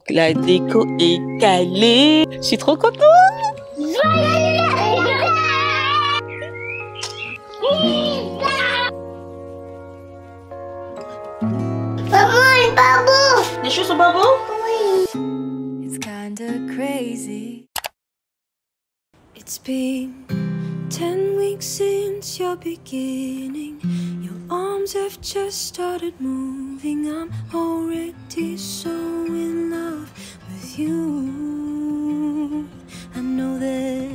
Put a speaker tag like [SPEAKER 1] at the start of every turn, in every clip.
[SPEAKER 1] La déco est calée. Je suis trop contente.
[SPEAKER 2] Maman, il est pas beau.
[SPEAKER 1] Les choses sont pas beaux?
[SPEAKER 2] Oui.
[SPEAKER 3] It's kinda crazy. It's been 10 weeks since your beginning. Your arms have just started moving. I'm already so in love with you. I know that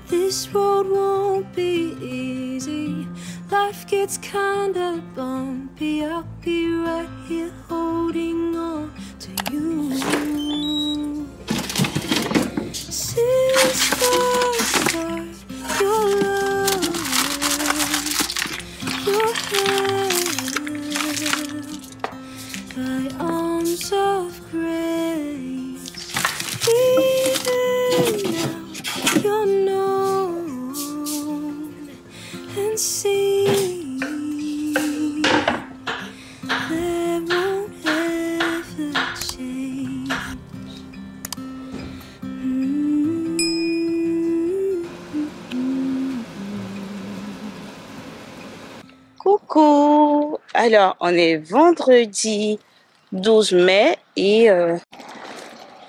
[SPEAKER 3] this road won't be easy. Life gets kinda bumpy. I'll be right here holding on to you. Since the start, your love, your hand, by arms of grace. Even now, you're known and seen. There won't ever change.
[SPEAKER 1] Coucou. Alors, on est vendredi 12 mai et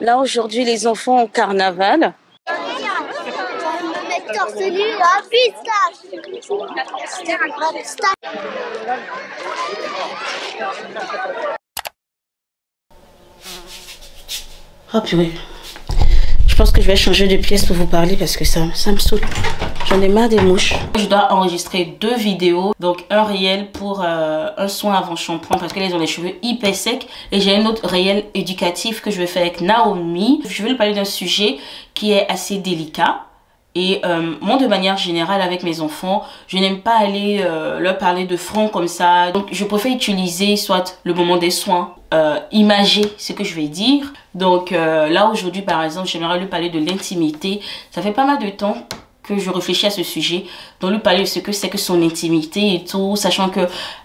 [SPEAKER 1] là aujourd'hui les enfants ont carnaval.
[SPEAKER 2] Je vais me mettre torse nu à pistache.
[SPEAKER 1] Oh purée. Je pense que je vais changer de pièce pour vous parler parce que ça me saoule. J'en ai marre des mouches. Je dois enregistrer 2 vidéos. Donc un réel pour un soin avant shampoing parce qu'elles ont les cheveux hyper secs. Et j'ai un autre réel éducatif que je vais faire avec Naomi. Je vais lui parler d'un sujet qui est assez délicat. Et moi, de manière générale, avec mes enfants, je n'aime pas aller leur parler de front comme ça. Donc, je préfère utiliser soit le moment des soins, imager ce que je vais dire. Donc, là, aujourd'hui, par exemple, j'aimerais lui parler de l'intimité. Ça fait pas mal de temps que je réfléchis à ce sujet. Donc, lui parler de ce que c'est que son intimité et tout. Sachant que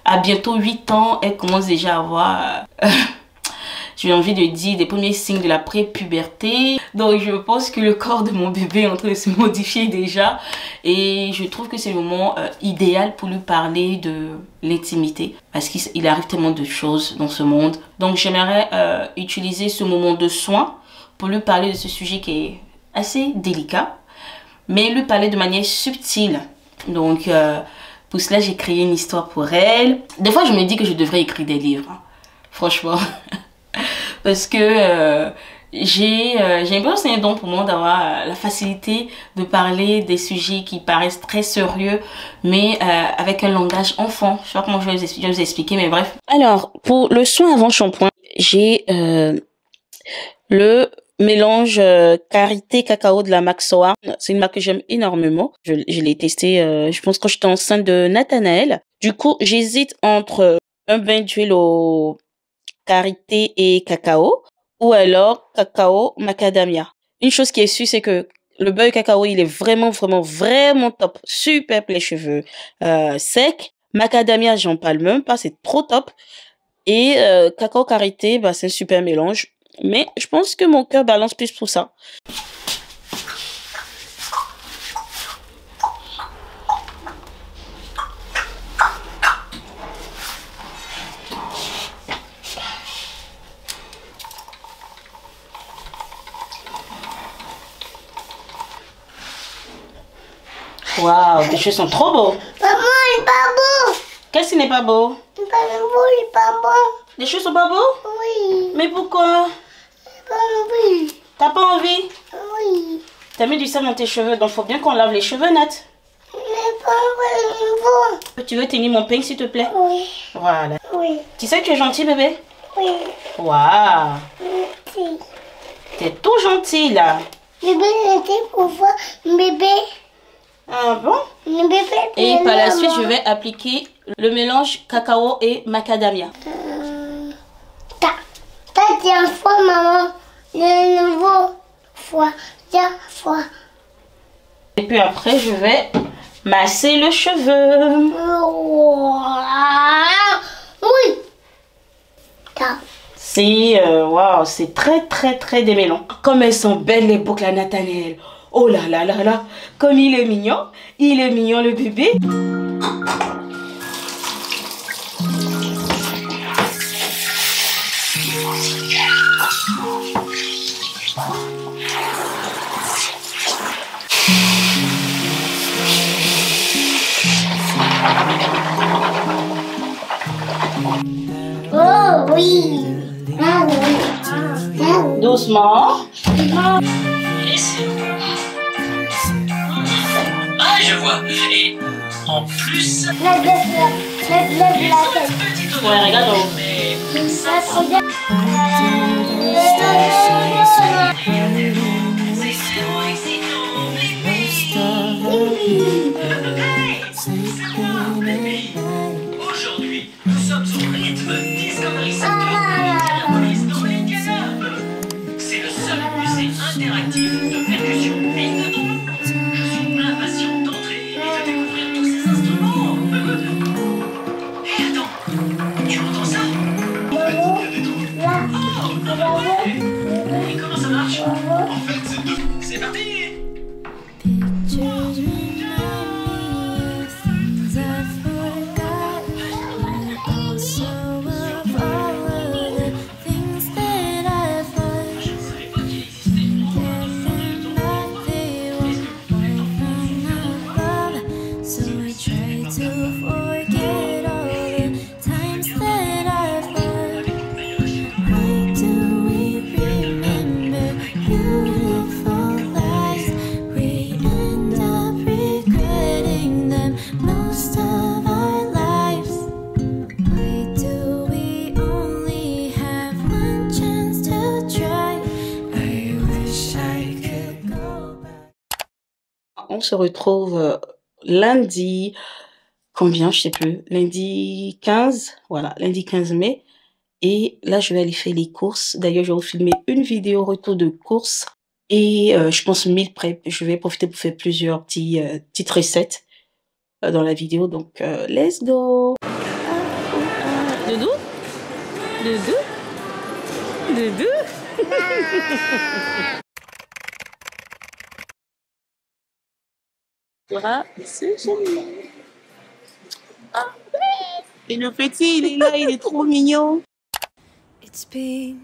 [SPEAKER 1] à bientôt 8 ans, elle commence déjà à avoir... j'ai envie de dire des premiers signes de la pré-puberté. Donc je pense que le corps de mon bébé est en train de se modifier déjà. Et je trouve que c'est le moment idéal pour lui parler de l'intimité. Parce qu'il arrive tellement de choses dans ce monde. Donc j'aimerais utiliser ce moment de soin pour lui parler de ce sujet qui est assez délicat. Mais lui parler de manière subtile. Donc pour cela j'ai créé une histoire pour elle. Des fois je me dis que je devrais écrire des livres. Hein. Franchement. Parce que j'ai l'impression que c'est un don pour moi d'avoir la facilité de parler des sujets qui paraissent très sérieux, mais avec un langage enfant. Je sais pas comment je vais vous expliquer, mais bref. Alors, pour le soin avant shampoing, j'ai le mélange Karité Cacao de la Maxoa. C'est une marque que j'aime énormément. Je l'ai testé, je pense, quand j'étais enceinte de Nathanaël. Du coup, j'hésite entre un bain d'huile au karité et cacao, ou alors cacao macadamia. Une chose qui est sûre, c'est que le beurre cacao, il est vraiment top. Super pour les cheveux secs. Macadamia, j'en parle même pas, c'est trop top. Et cacao karité, bah, c'est un super mélange. Mais je pense que mon cœur balance plus pour ça. Waouh, tes cheveux sont trop beaux.
[SPEAKER 2] Maman, il est pas beau.
[SPEAKER 1] Qu'est-ce qui n'est pas beau?
[SPEAKER 2] Il est pas beau, il est pas beau.
[SPEAKER 1] Les cheveux sont pas beaux?
[SPEAKER 2] Oui.
[SPEAKER 1] Mais pourquoi?
[SPEAKER 2] Il est pas envie.
[SPEAKER 1] T'as pas envie?
[SPEAKER 2] Oui.
[SPEAKER 1] T'as mis du sel dans tes cheveux, donc faut bien qu'on lave les cheveux, Nat.
[SPEAKER 2] Il est pas beau.
[SPEAKER 1] Tu veux tenir mon peigne, s'il te plaît?
[SPEAKER 2] Oui.
[SPEAKER 1] Voilà.
[SPEAKER 2] Oui.
[SPEAKER 1] Tu sais que tu es gentil, bébé?
[SPEAKER 2] Oui.
[SPEAKER 1] Waouh.
[SPEAKER 2] Merci.
[SPEAKER 1] T'es tout gentil, là.
[SPEAKER 2] Bébé, c'était pour voir bébé.
[SPEAKER 1] Ah bon?
[SPEAKER 2] Le bébé.
[SPEAKER 1] Et par la suite, je vais appliquer le mélange cacao et macadamia.
[SPEAKER 2] T'as dit un fois, maman. Le nouveau fois. Fois.
[SPEAKER 1] Et puis après, je vais masser le cheveu.
[SPEAKER 2] Oui.
[SPEAKER 1] C'est waouh, c'est très démêlant. Comme elles sont belles les boucles à Nathaniel. Oh là là là là, comme il est mignon le bébé.
[SPEAKER 2] Oh oui.
[SPEAKER 1] Doucement.
[SPEAKER 4] Ah, je vois. Et en plus,
[SPEAKER 1] Ouais, regarde.
[SPEAKER 4] aujourd'hui, nous sommes au rythme Discovery Center. C'est le seul musée interactif de percussion et de don. Je suis impatient d'entrer et de découvrir tous ces instruments. Hé, attends, tu entends ça? Et comment ça marche? En fait, c'est parti!
[SPEAKER 3] Pictures remind me of things I forgot, but also of all of the things that I've lost. Guessing that they won't fall from above, so I try to forget all the times that I've loved. Why do we remember beautiful lies? We end up regretting them most of our lives. Why do we only have one chance to try? I wish I could go back.
[SPEAKER 1] On se retrouve lundi, combien, je sais plus, lundi 15, voilà, lundi 15 mai. Et là, je vais aller faire les courses. D'ailleurs, je vais vous filmer une vidéo retour de courses. Et je pense meal prep. Je vais profiter pour faire plusieurs petites recettes dans la vidéo. Donc, let's go. Doudou? Doudou? Doudou? Voilà, c'est génial. Ah, et le petit, il est là, il est trop mignon.
[SPEAKER 3] It's been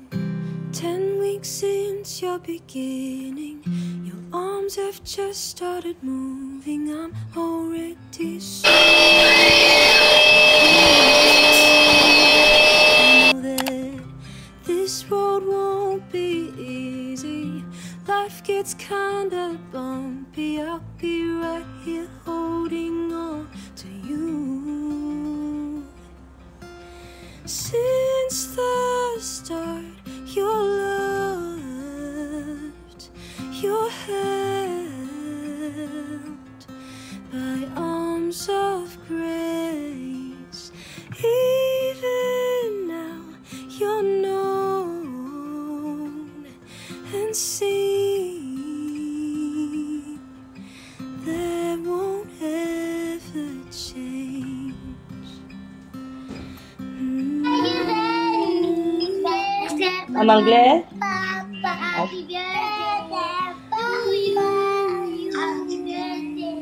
[SPEAKER 3] 10 weeks since your beginning. Your arms have just started moving. I'm already so I know that this road won't be easy. Life gets kinda bumpy. I'll be right here holding on to you. Since the start, you're loved, you're held by arms of grace. Even now, you're known and seen. That won't ever change.
[SPEAKER 1] En anglais?
[SPEAKER 2] Happy birthday to you. Happy birthday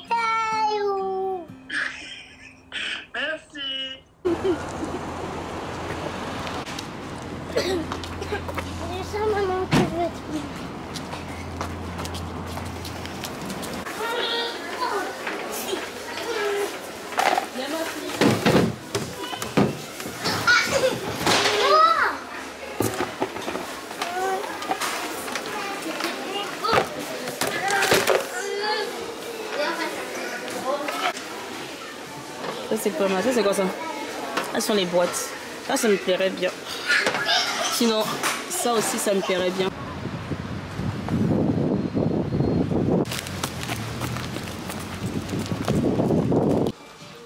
[SPEAKER 2] to you.
[SPEAKER 4] Merci.
[SPEAKER 2] C'est ça, maman, que je veux trouver.
[SPEAKER 1] Ça, c'est pas mal. Ça, c'est quoi ça? Ça sont les boîtes. Ça me plairait bien. Sinon, ça aussi, ça me plairait bien.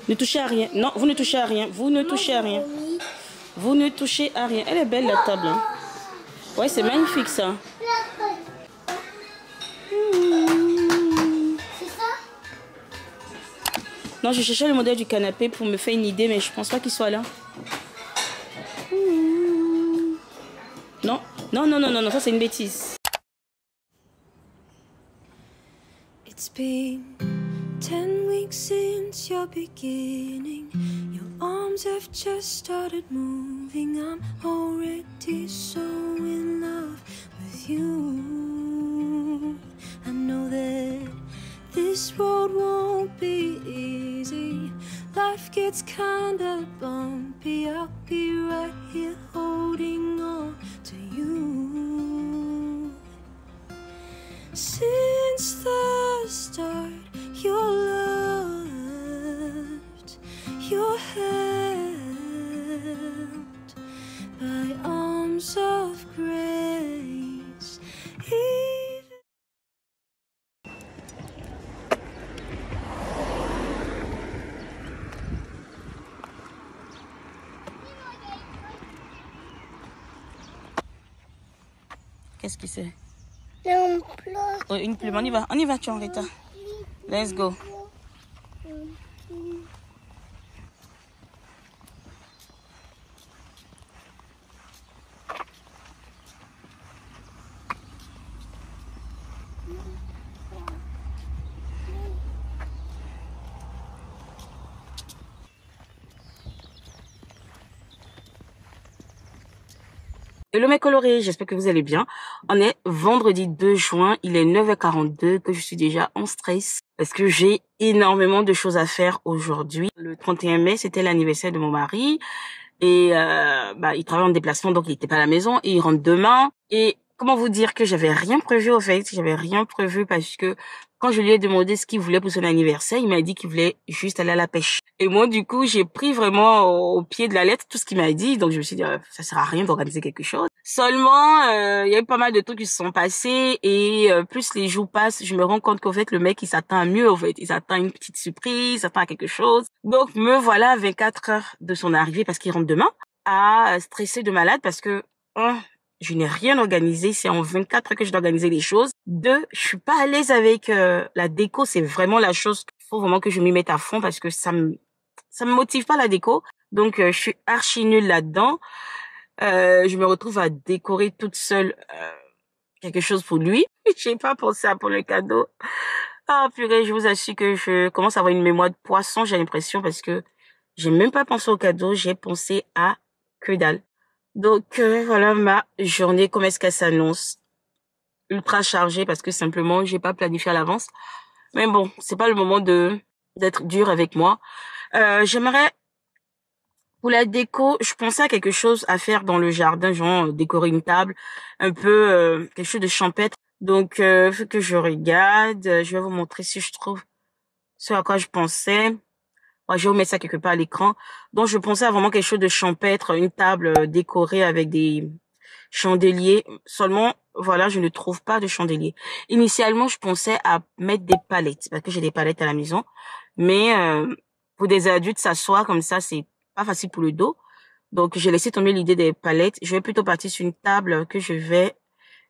[SPEAKER 1] Ne touchez à rien. Non, vous ne touchez à rien. Vous ne touchez à rien. Vous ne touchez à rien. Elle est belle, la table. Hein. Ouais, c'est magnifique, ça.
[SPEAKER 2] C'est ça?
[SPEAKER 1] Non, je cherchais le modèle du canapé pour me faire une idée, mais je pense pas qu'il soit là. Non, non, non, non, non, non, ça c'est une bêtise.
[SPEAKER 3] It's been 10 weeks since your beginning. Your arms have just started moving. I'm already so in love with you. I know that this road won't be easy. Life gets kinda bumpy. I'll be right here holding on to you. Since the start, you're loved, you're held by arms of grace.
[SPEAKER 1] Qu'est-ce que c'est?
[SPEAKER 2] Un plat.
[SPEAKER 1] Oh, une plume, on y va, tu en Rita. Let's go. Hello mes colorés, j'espère que vous allez bien. On est vendredi 2 juin, il est 9h42 que je suis déjà en stress parce que j'ai énormément de choses à faire aujourd'hui. Le 31 mai, c'était l'anniversaire de mon mari et il travaille en déplacement donc il était pas à la maison et il rentre demain. Et comment vous dire que j'avais rien prévu au fait, j'avais rien prévu parce que quand je lui ai demandé ce qu'il voulait pour son anniversaire, il m'a dit qu'il voulait juste aller à la pêche. Et moi, du coup, j'ai pris vraiment au pied de la lettre tout ce qu'il m'a dit. Donc, je me suis dit, ça sert à rien d'organiser quelque chose. Seulement, il y a eu pas mal de trucs qui se sont passés. Et plus les jours passent, je me rends compte qu'en fait, le mec, il s'attend à mieux, en fait. Il s'attend à une petite surprise, il s'attend à quelque chose. Donc, me voilà à 24 heures de son arrivée, parce qu'il rentre demain, à stresser de malade parce que... je n'ai rien organisé, c'est en 24 heures que je dois organiser les choses. 2, je suis pas à l'aise avec la déco, c'est vraiment la chose qu'il faut vraiment que je m'y mette à fond parce que ça me motive pas la déco. Donc je suis archi nulle là-dedans. Je me retrouve à décorer toute seule quelque chose pour lui. J'ai pas pensé à pour le cadeau. Ah purée, je vous assure que je commence à avoir une mémoire de poisson, j'ai l'impression, parce que j'ai même pas pensé au cadeau, j'ai pensé à que dalle. Donc voilà ma journée, comment est-ce qu'elle s'annonce? Ultra chargée parce que simplement j'ai pas planifié à l'avance. Mais bon, c'est pas le moment d'être dur avec moi. J'aimerais pour la déco, je pensais à quelque chose à faire dans le jardin, genre décorer une table, un peu quelque chose de champêtre. Donc faut que je regarde, je vais vous montrer si je trouve ce à quoi je pensais. Ouais, je vais vous mettre ça quelque part à l'écran. Donc, je pensais à vraiment quelque chose de champêtre, une table décorée avec des chandeliers. Seulement, voilà, je ne trouve pas de chandelier. Initialement, je pensais à mettre des palettes, parce que j'ai des palettes à la maison. Mais pour des adultes, s'asseoir comme ça, c'est pas facile pour le dos. Donc, j'ai laissé tomber l'idée des palettes. Je vais plutôt partir sur une table que je vais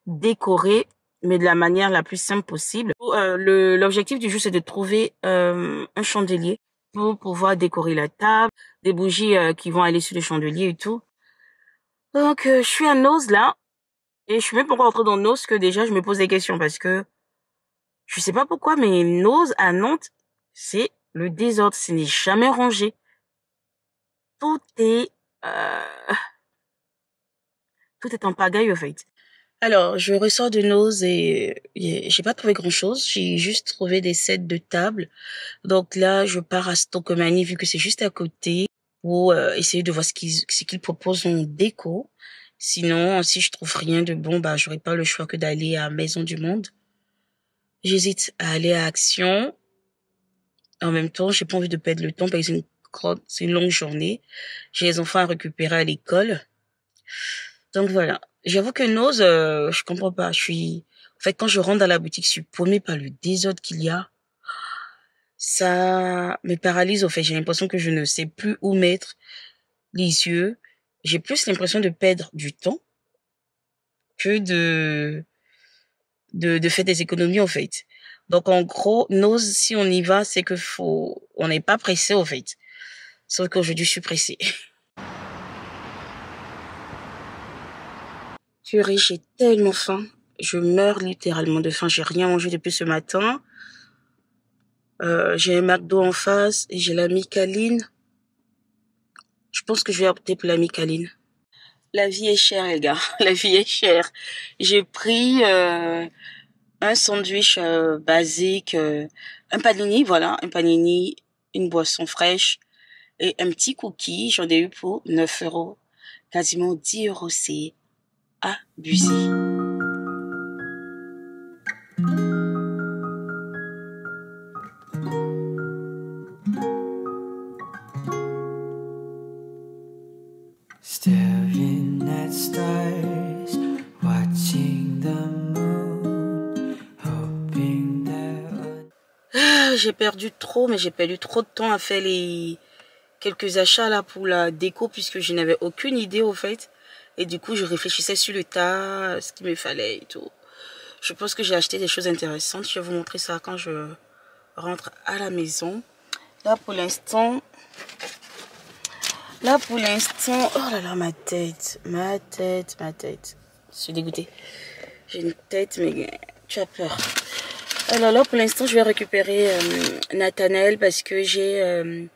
[SPEAKER 1] décorer, mais de la manière la plus simple possible. L'objectif du jeu, c'est de trouver un chandelier pour pouvoir décorer la table, des bougies qui vont aller sur le chandelier et tout. Donc, je suis à Noz là, et je suis même pas encore rentrée dans Noz que déjà je me pose des questions parce que je sais pas pourquoi, mais Noz à Nantes, c'est le désordre, ce n'est jamais rangé. Tout est en pagaille au fait. Alors, je ressors de Noz et j'ai pas trouvé grand-chose. J'ai juste trouvé des sets de table. Donc là, je pars à Stocomanie vu que c'est juste à côté pour essayer de voir ce qu'ils proposent en déco. Sinon, si je trouve rien de bon, j'aurai pas le choix que d'aller à Maison du Monde. J'hésite à aller à Action. En même temps, j'ai pas envie de perdre le temps parce que c'est une longue journée. J'ai les enfants à récupérer à l'école. Donc voilà. J'avoue que Noz, je comprends pas. En fait, quand je rentre dans la boutique, je suis paumée par le désordre qu'il y a. Ça me paralyse, au fait. J'ai l'impression que je ne sais plus où mettre les yeux. J'ai plus l'impression de perdre du temps que de faire des économies, en fait. Donc en gros, Nose, si on y va, c'est que on n'est pas pressé au fait. Sauf qu'aujourd'hui, je suis pressée. Purée, j'ai tellement faim. Je meurs littéralement de faim. J'ai rien mangé depuis ce matin. J'ai un McDo en face et j'ai la Micaline. Je pense que je vais opter pour la Micaline. La vie est chère, les gars. La vie est chère. J'ai pris un sandwich basique, un panini, voilà, un panini, une boisson fraîche et un petit cookie. J'en ai eu pour 9 €. Quasiment 10 €, c'est abusé.
[SPEAKER 3] Staring at stars, watching the moon, hoping that...
[SPEAKER 1] J'ai perdu trop, mais j'ai perdu trop de temps à faire quelques achats là pour la déco puisque je n'avais aucune idée au fait. Et du coup, je réfléchissais sur le tas, ce qu'il me fallait et tout. Je pense que j'ai acheté des choses intéressantes. Je vais vous montrer ça quand je rentre à la maison. Là, pour l'instant... oh là là, ma tête. Je suis dégoûtée. J'ai une tête, mais tu as peur. Alors là, pour l'instant, je vais récupérer Nathanaël parce que je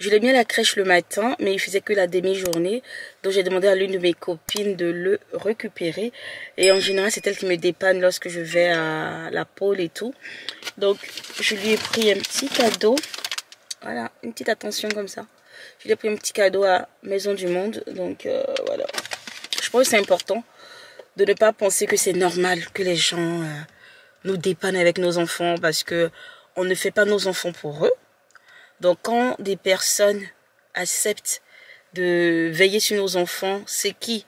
[SPEAKER 1] l'ai mis à la crèche le matin, mais il faisait que la demi-journée. Donc j'ai demandé à l'une de mes copines de le récupérer. Et en général, c'est elle qui me dépanne lorsque je vais à la pôle et tout. Donc je lui ai pris un petit cadeau. Voilà, une petite attention comme ça. Je lui ai pris un petit cadeau à Maison du Monde. Donc voilà. Je pense que c'est important de ne pas penser que c'est normal que les gens nous dépannent avec nos enfants. Parce que on ne fait pas nos enfants pour eux. Donc quand des personnes acceptent de veiller sur nos enfants, c'est qui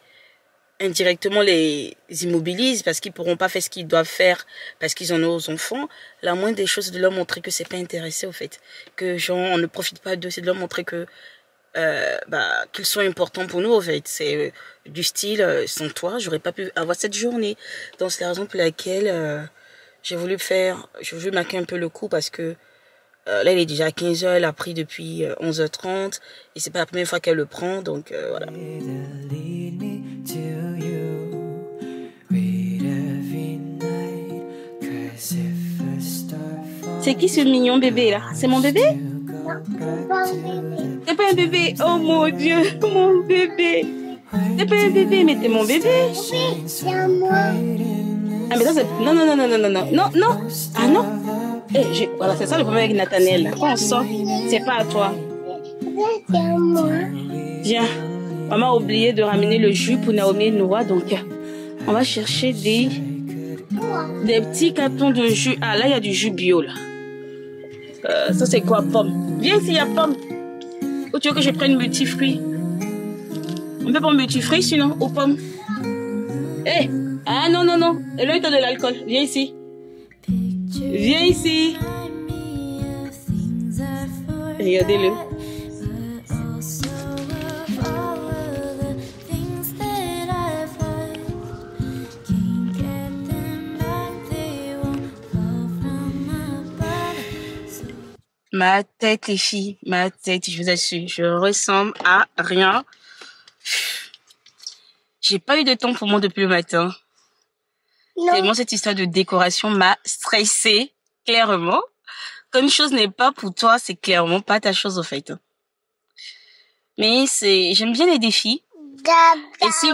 [SPEAKER 1] indirectement les immobilisent parce qu'ils ne pourront pas faire ce qu'ils doivent faire parce qu'ils en ont aux enfants. La moindre des choses, c'est de leur montrer que c'est pas intéressé au fait. Que genre, on ne profite pas d'eux, c'est de leur montrer que qu'ils sont importants pour nous au fait. C'est du style, sans toi, j'aurais pas pu avoir cette journée. Donc c'est la raison pour laquelle j'ai voulu marquer un peu le coup parce que là, il est déjà 15 h, elle a pris depuis 11 h 30 et c'est pas la première fois qu'elle le prend, donc voilà. C'est qui ce mignon bébé là? C'est mon bébé? C'est pas un bébé? Oh mon Dieu, mon bébé! C'est pas un bébé, mais t'es mon bébé!
[SPEAKER 2] C'est à moi.
[SPEAKER 1] Ah mais ça c'est... Non! Ah non! Voilà, c'est ça le problème avec Nathanaël. Quand on sort, c'est pas à toi.
[SPEAKER 2] C'est à moi.
[SPEAKER 1] Viens. Maman a oublié de ramener le jus pour Naomi et Noah. Donc, on va chercher des petits cartons de jus. Ah, là, il y a du jus bio, là. Ça, c'est quoi? Pomme. Viens ici, il y a pomme. Ou tu veux que je prenne multifruits? On peut prendre multifruits, sinon, aux pommes. Eh! Ah, non. Et là, il t'a de l'alcool. Viens ici. Viens ici. Regardez-le. Ma tête, les filles, ma tête, je vous assure, je ressemble à rien. J'ai pas eu de temps pour moi depuis le matin. Tellement cette histoire de décoration m'a stressée, clairement. Quand une chose n'est pas pour toi, c'est clairement pas ta chose au fait. Mais j'aime bien les défis. Et si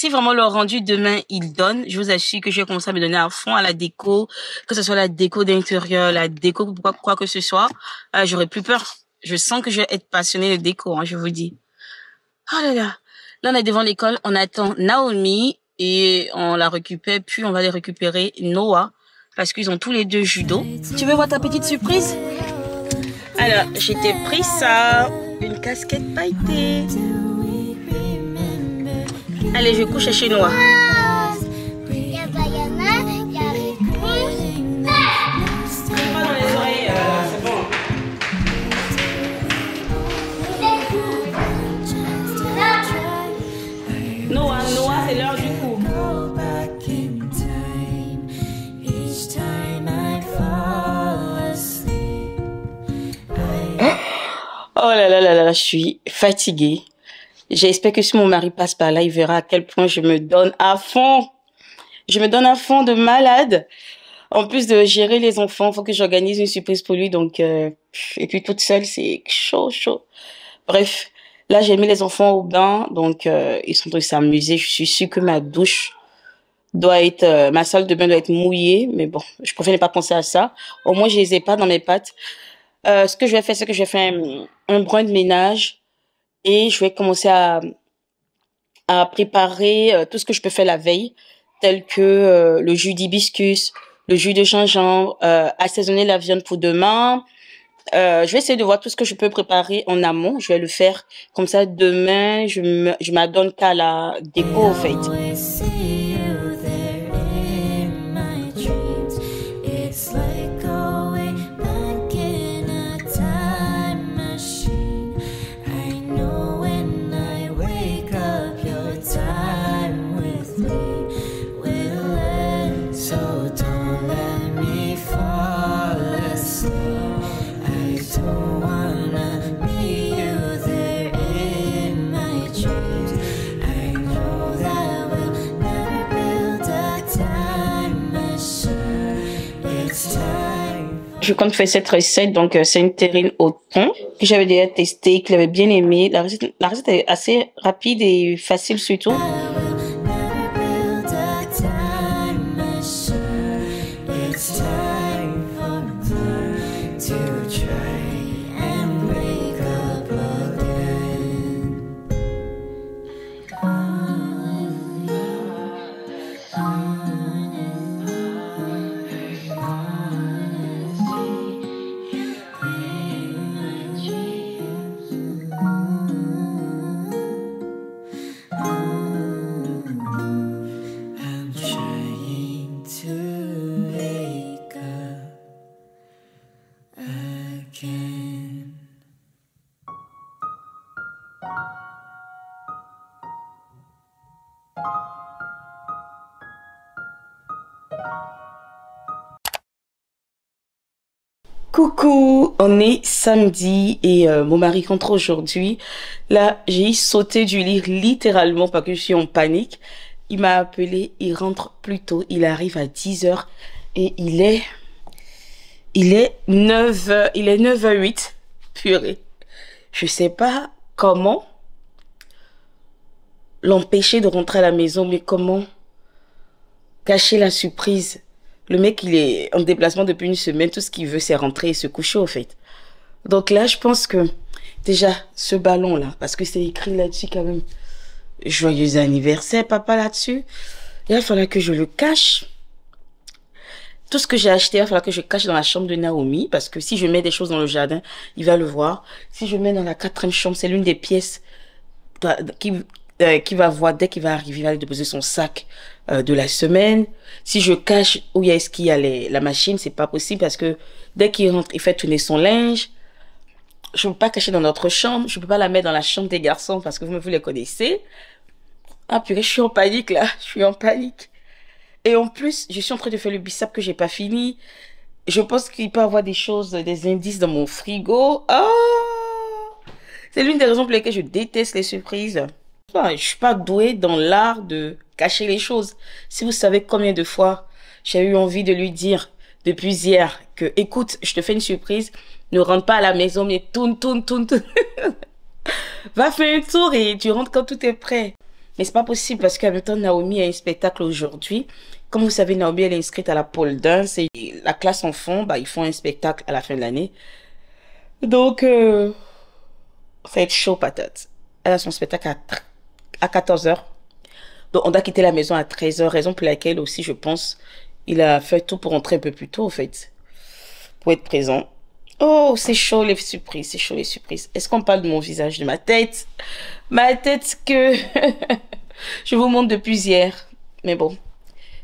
[SPEAKER 1] vraiment le rendu demain, il donne, je vous assure que je vais commencer à me donner à fond à la déco, que ce soit la déco d'intérieur, la déco quoi que ce soit, j'aurai plus peur. Je sens que je vais être passionnée de déco, hein, je vous dis. Oh là là. Là, on est devant l'école, on attend Naomi et on la récupère, puis on va les récupérer Noah, parce qu'ils ont tous les deux judo. Tu veux voir ta petite surprise? Alors, j'ai pris ça, une casquette pailletée. Allez, je couche chez Noah. Noah, c'est l'heure du coup. Voilà, je suis fatiguée. J'espère que si mon mari passe par là, il verra à quel point je me donne à fond. Je me donne à fond de malade. En plus de gérer les enfants, il faut que j'organise une surprise pour lui. Donc, et puis toute seule, c'est chaud, chaud. Bref, là, j'ai mis les enfants au bain. Donc, ils sont en train de s'amuser. Je suis sûre que ma douche doit être, ma salle de bain doit être mouillée. Mais bon, je préfère ne pas penser à ça. Au moins, je les ai pas dans mes pattes. Ce que je vais faire, c'est que je vais faire un brin de ménage. Et je vais commencer à préparer tout ce que je peux faire la veille, tel que le jus d'hibiscus, le jus de gingembre, assaisonner la viande pour demain. Je vais essayer de voir tout ce que je peux préparer en amont. Je vais le faire comme ça demain. Je m'adonne qu'à la déco au fait.
[SPEAKER 3] Always see you there in my dreams. It's like going back in a time machine. I know when I wake up, your time with me will end. So don't let me fall asleep. I don't wanna meet you there in my dreams. I know that we'll never build a time machine. It's time.
[SPEAKER 1] Je compte faire cette recette, donc c'est une terrine au thon que j'avais déjà testé, que j'avais bien aimé. La recette est assez rapide et facile surtout.
[SPEAKER 3] I will never build a time machine. It's time for me to try and wake up again. I'm trying to wake up again.
[SPEAKER 1] Coucou, on est samedi et mon mari rentre aujourd'hui. Là, j'ai sauté du lit littéralement parce que je suis en panique. Il m'a appelé, il rentre plus tôt, il arrive à 10h et il est 9h, il est 9h08. Purée. Je sais pas comment l'empêcher de rentrer à la maison, mais comment cacher la surprise. Le mec, il est en déplacement depuis une semaine. Tout ce qu'il veut, c'est rentrer et se coucher, au fait. Donc là, je pense que, déjà, ce ballon-là, parce que c'est écrit là-dessus quand même, joyeux anniversaire, papa, là-dessus. Il va falloir que je le cache. Tout ce que j'ai acheté, il va falloir que je cache dans la chambre de Naomi, parce que si je mets des choses dans le jardin, il va le voir. Si je mets dans la 4e chambre, c'est l'une des pièces qui va voir dès qu'il va arriver, il va aller déposer son sac de la semaine. Si je cache où est-ce qu'il y a la machine, c'est pas possible parce que dès qu'il rentre, il fait tourner son linge. Je peux pas cacher dans notre chambre, je peux pas la mettre dans la chambre des garçons parce que vous les connaissez. Ah purée, je suis en panique là, je suis en panique. Et en plus, je suis en train de faire le bissap que j'ai pas fini. Je pense qu'il peut y avoir des choses, des indices dans mon frigo. Ah, c'est l'une des raisons pour lesquelles je déteste les surprises. Je suis pas douée dans l'art de cacher les choses. Si vous savez combien de fois j'ai eu envie de lui dire depuis hier que, écoute, je te fais une surprise, ne rentre pas à la maison, mais tourne. Va faire un tour et tu rentres quand tout est prêt. Mais c'est pas possible parce qu'en même temps, Naomi a un spectacle aujourd'hui. Comme vous savez, Naomi, elle est inscrite à la pole dance et la classe enfant, ils font un spectacle à la fin de l'année. Donc, ça va être chaud patate. Elle a son spectacle à 14h. Donc, on doit quitter la maison à 13h, raison pour laquelle aussi, je pense, il a fait tout pour rentrer un peu plus tôt, en fait, pour être présent. Oh, c'est chaud les surprises, c'est chaud les surprises. Est-ce qu'on parle de mon visage, de ma tête? Ma tête que je vous montre depuis hier. Mais bon,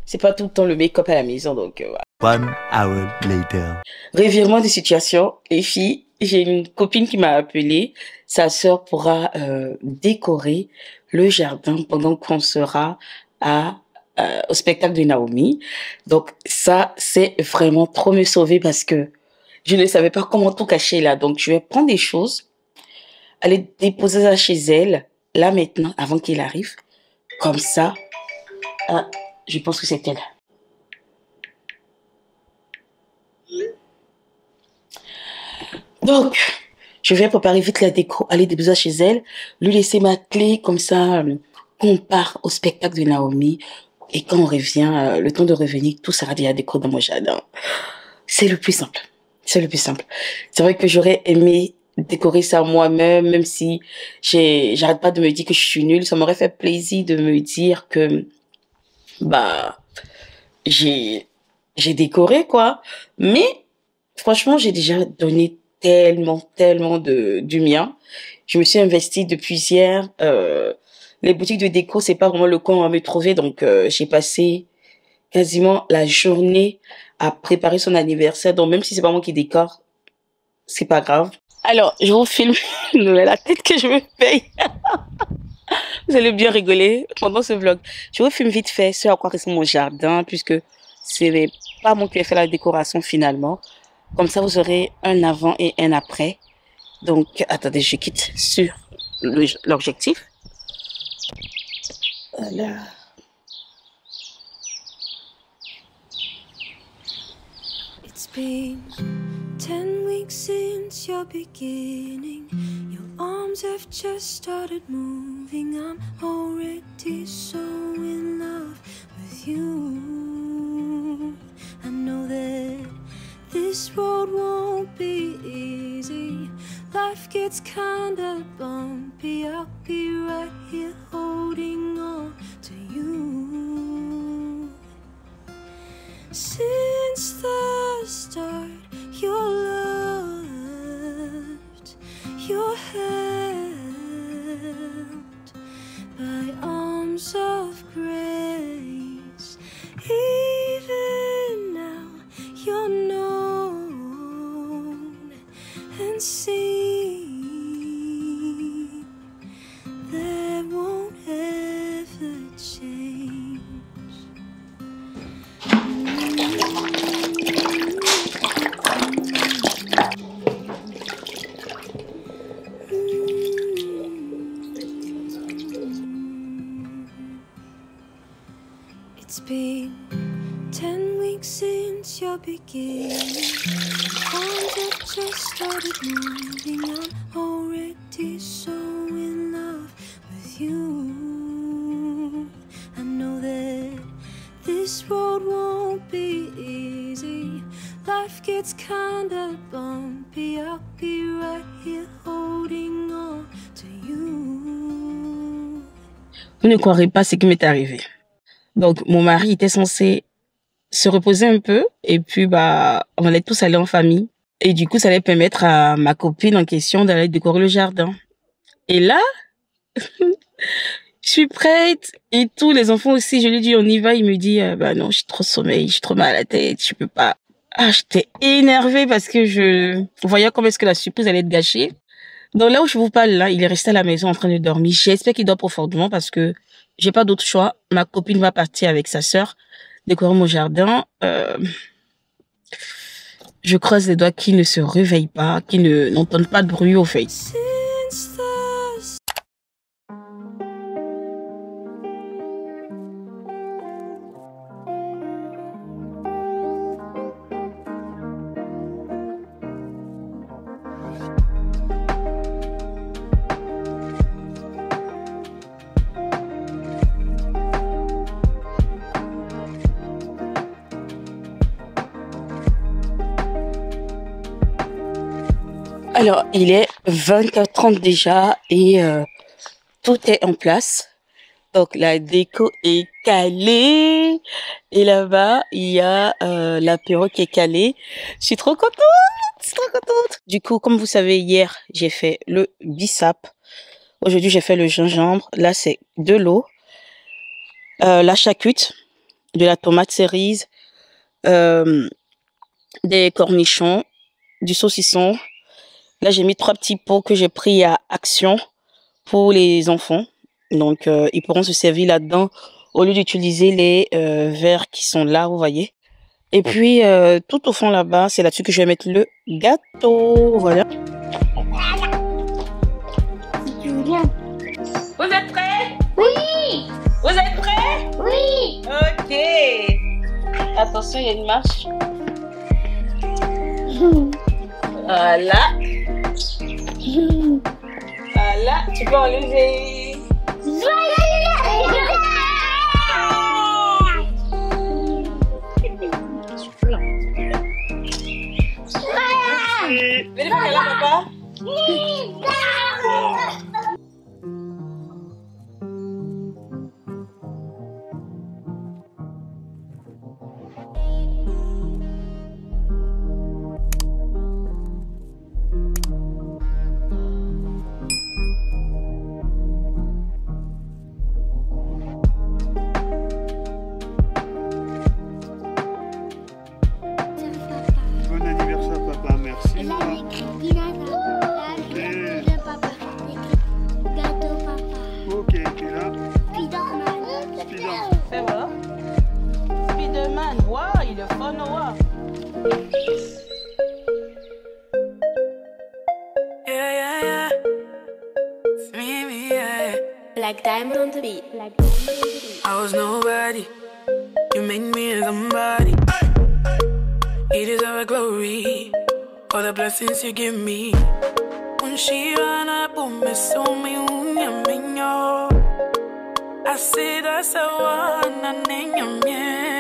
[SPEAKER 1] c'est pas tout le temps le make-up à la maison, donc voilà.
[SPEAKER 5] 1 hour later.
[SPEAKER 1] Revirement de situation, les filles. J'ai une copine qui m'a appelée. Sa sœur pourra décorer le jardin pendant qu'on sera au spectacle de Naomi. Donc ça, c'est vraiment trop me sauver parce que je ne savais pas comment tout cacher là. Donc je vais prendre des choses aller déposer ça chez elle, là maintenant, avant qu'il arrive. Comme ça, je pense que c'est elle. Donc, je vais préparer vite la déco, aller déposer ça chez elle, lui laisser ma clé, comme ça, on part au spectacle de Naomi. Et quand on revient, le temps de revenir, tout sera déjà décoré dans mon jardin. C'est le plus simple. C'est le plus simple. C'est vrai que j'aurais aimé décorer ça moi-même, même si j'arrête pas de me dire que je suis nulle. Ça m'aurait fait plaisir de me dire que, j'ai décoré, quoi. Mais, franchement, j'ai déjà donné tellement du mien. Je me suis investie depuis hier. Les boutiques de déco, c'est pas vraiment le coin où on va me trouver. Donc, j'ai passé quasiment la journée à préparer son anniversaire. Donc, même si c'est pas moi qui décore, c'est pas grave. Alors, je vous filme la tête que je me paye. Vous allez bien rigoler pendant ce vlog. Je vous filme vite fait ce à quoi ressemble mon jardin, puisque c'est pas moi qui ai fait la décoration finalement. Comme ça, vous aurez un avant et un après. Donc, attendez, je quitte sur l'objectif. Voilà.
[SPEAKER 3] It's been 10 weeks since your beginning. Your arms have just started moving. I'm already so in love with you. I know that this road won't be easy. Life gets kinda bumpy. I'll be right here holding on to you. Since the start, you're loved, you're held by arms of grace. Even now, you're known and seen. That won't ever change. It's been 10 weeks since your beginning. Arms have just started moving. I'm already so in love with you. I know that this road won't be easy. Life gets kinda bumpy. I'll be right here holding on to you.
[SPEAKER 1] Vous ne croirez pas ce qui m'est arrivé. Donc, mon mari était censé se reposer un peu et puis, on allait tous aller en famille. Et du coup, ça allait permettre à ma copine en question d'aller décorer le jardin. Et là, je suis prête et tous les enfants aussi, je lui dis on y va, il me dit non, j'ai trop sommeil, j'ai trop mal à la tête, je peux pas. J'étais énervée parce que je voyais comment est-ce que la surprise allait être gâchée. Donc là où je vous parle là, il est resté à la maison en train de dormir. J'espère qu'il dort profondément parce que j'ai pas d'autre choix. Ma copine va partir avec sa sœur décorer mon jardin. Je croise les doigts qu'il ne se réveille pas, qu'il n'entende pas de bruit au fait. Alors, il est 20h30 déjà et tout est en place. Donc, la déco est calée. Et là-bas, il y a l'apéro qui est calé. Je suis trop contente, je suis trop contente. Du coup, comme vous savez, hier, j'ai fait le bissap. Aujourd'hui, j'ai fait le gingembre. Là, c'est de l'eau, la charcute, de la tomate cerise, des cornichons, du saucisson. Là, j'ai mis 3 petits pots que j'ai pris à Action pour les enfants. Donc, ils pourront se servir là-dedans au lieu d'utiliser les verres qui sont là, vous voyez. Et puis, tout au fond là-bas, c'est là-dessus que je vais mettre le gâteau. Voilà. Vous êtes prêts?
[SPEAKER 2] Oui.
[SPEAKER 1] Ok. Attention, il y a une marche. Voilà. Voilà, tu peux enlever. Venez par là, papa.
[SPEAKER 6] Bon anniversaire papa, merci. Ok, tu es là. Spider.
[SPEAKER 1] Fais voir. Spiderman, waouh, il est fun, waouh.
[SPEAKER 3] Yeah, yeah, yeah. It's me, yeah.
[SPEAKER 7] Black Diamond on the beat.
[SPEAKER 3] I was nobody. You made me somebody. You deserve a glory for the blessings you give me. When she ran up on me, so me, I see that's the one I name you.